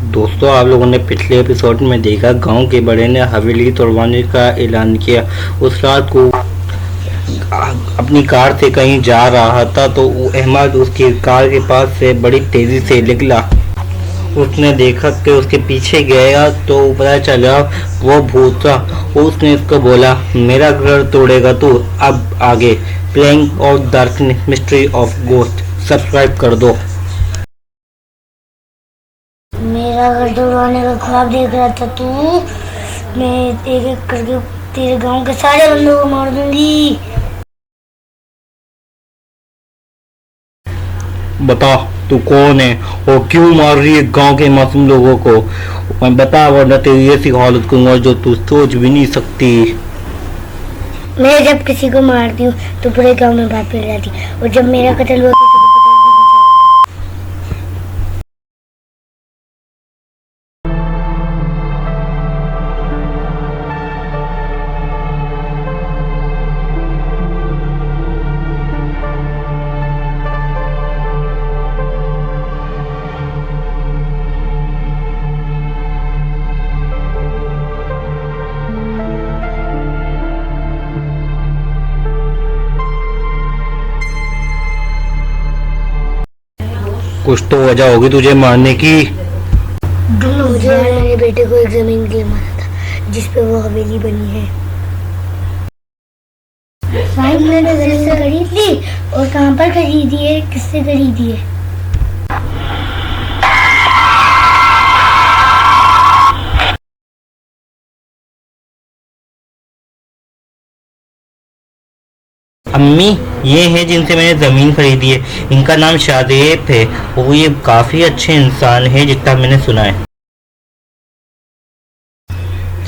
दोस्तों, आप लोगों ने पिछले एपिसोड में देखा गांव के बड़े ने हवेली तोड़वाने का ऐलान किया। उस रात को अपनी कार से कहीं जा रहा था तो अहमद उसकी कार के पास से बड़ी तेजी से निकला। उसने देखा कि उसके पीछे गया तो पता चला वो भूत था। उसने उसको बोला, मेरा घर तोड़ेगा तू। अब आगे playing of darkness mystery of ghost subscribe कर दो। मेरा घर तोड़वाने का ख्वाब देख रहा था तू। मैं एक एक करके तेरे गांव के सारे बंदों को मार दूंगी। बता, तू कौन है और क्यों मार रही है गांव के मासूम लोगों को। मैं बता, वरना तेरी ऐसी हालत करूंगा जो तू सोच भी नहीं सकती। मैं जब किसी को मारती हूँ तो पूरे गांव में बात फैल जाती है, और जब मेरा कत्ल हुआ किसी को पता भी नहीं चला। कुछ तो वजह होगी तुझे मारने की। मुझे और मेरे बेटे को एक जमीन के लिए मारा था जिस पे वो हवेली बनी है। भाई मैंने जमीन खरीद ली। और कहाँ पर खरीदी है, किससे खरीदी है? अम्मी, ये हैं जिनसे मैंने ज़मीन खरीदी है। इनका नाम शादेब है और ये काफ़ी अच्छे इंसान है जितना मैंने सुना है।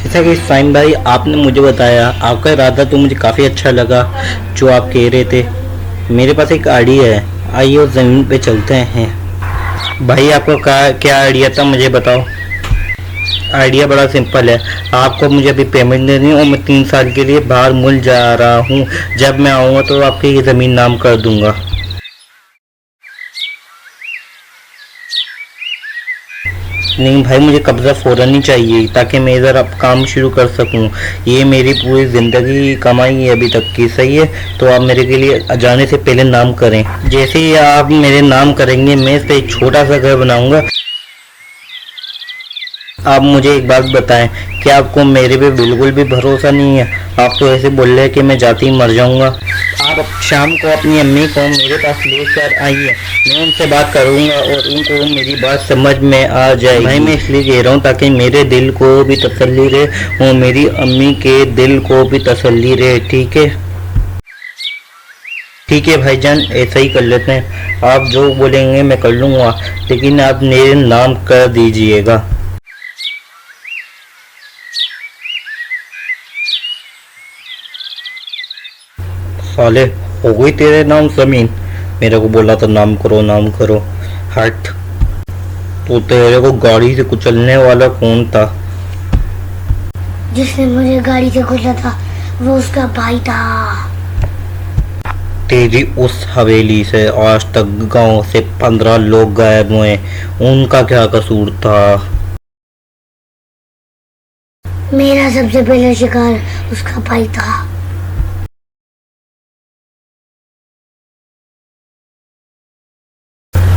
जैसा कि साइम भाई आपने मुझे बताया, आपका इरादा तो मुझे काफ़ी अच्छा लगा जो आप कह रहे थे। मेरे पास एक आइडिया है, आइए उस ज़मीन पे चलते हैं। भाई, आपको क्या आइडिया था मुझे बताओ। आइडिया बड़ा सिंपल है। आपको मुझे अभी पेमेंट देनी है और मैं 3 साल के लिए बाहर मुल्क जा रहा हूँ। जब मैं आऊँगा तो आपकी ये ज़मीन नाम कर दूंगा। नहीं भाई, मुझे कब्ज़ा फ़ौरन ही चाहिए ताकि मैं इधर अब काम शुरू कर सकूं। ये मेरी पूरी ज़िंदगी की कमाई है अभी तक की, सही है। तो आप मेरे के लिए जाने से पहले नाम करें। जैसे ही आप मेरे नाम करेंगे मैं इस पे एक छोटा सा घर बनाऊंगा। आप मुझे एक बात बताएं, क्या आपको मेरे पे बिल्कुल भी भरोसा नहीं है? आप तो ऐसे बोल रहे हैं कि मैं जाते ही मर जाऊंगा। आप शाम को अपनी अम्मी को मेरे पास लेकर आइए, मैं उनसे बात करूंगा और उनको मेरी बात समझ में आ जाएगी। भाई, मैं इसलिए कह रहा हूँ ताकि मेरे दिल को भी तसल्ली रहे और मेरी अम्मी के दिल को भी तसल्ली रहे। ठीक है? ठीक है भाईजान, ऐसा ही कर लेते हैं। आप जो बोलेंगे मैं कर लूँगा, लेकिन आप मेरे नाम कर दीजिएगा। साले, हो गई तेरे नाम जमीन। मेरे को बोला था नाम करो नाम करो। हट। तो तेरे को गाड़ी से कुचलने वाला कौन था? जिसने मुझे गाड़ी से कुचला था वो उसका भाई था। तेरी उस हवेली से आज तक गांव से 15 लोग गायब हुए, उनका क्या कसूर था? मेरा सबसे पहला शिकार उसका भाई था।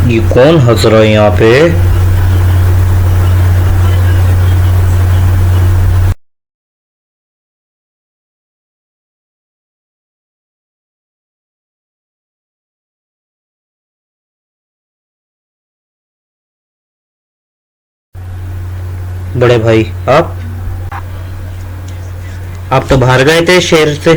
ये कौन हंस रहा है यहाँ पे? बड़े भाई, आप तो बाहर गए थे शहर से।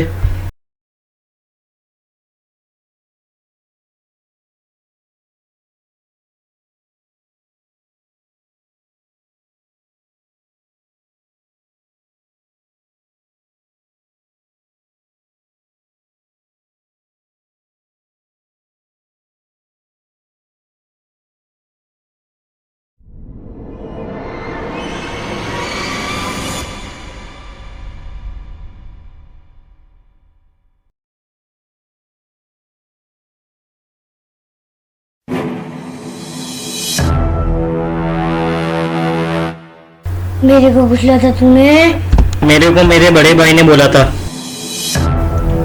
मेरे को पूछला था तूने? मेरे को मेरे बड़े भाई ने बोला था।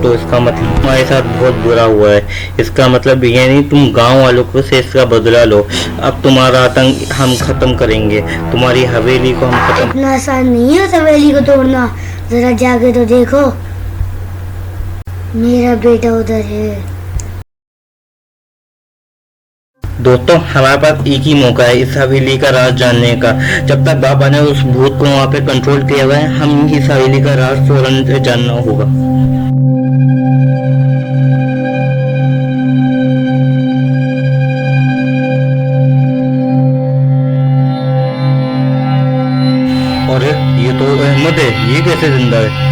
तो इसका मतलब तुम्हारे साथ बहुत बुरा हुआ है। इसका मतलब ये नहीं, तुम गांव वालों को से इसका बदला लो। अब तुम्हारा आतंक हम खत्म करेंगे, तुम्हारी हवेली को हम खत्म। इतना आसान नहीं है हवेली को तोड़ना। जरा जाके तो देखो, मेरा बेटा उधर है। दोस्तों, हमारे पास एक ही मौका है इस हवेली का राज जानने का। जब तक बाबा ने उस भूत को वहाँ पे कंट्रोल किया हुआ है, हम इस हवेली का राज फौरन जानना होगा। अरे ये तो अहमद है, ये कैसे जिंदा है?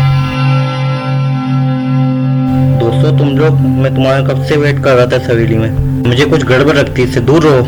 दोस्तों तुम लोग, मैं तुम्हारा कब से वेट कर रहा था इस हवेली में। मुझे कुछ गड़बड़ लगती है, इससे दूर रहो।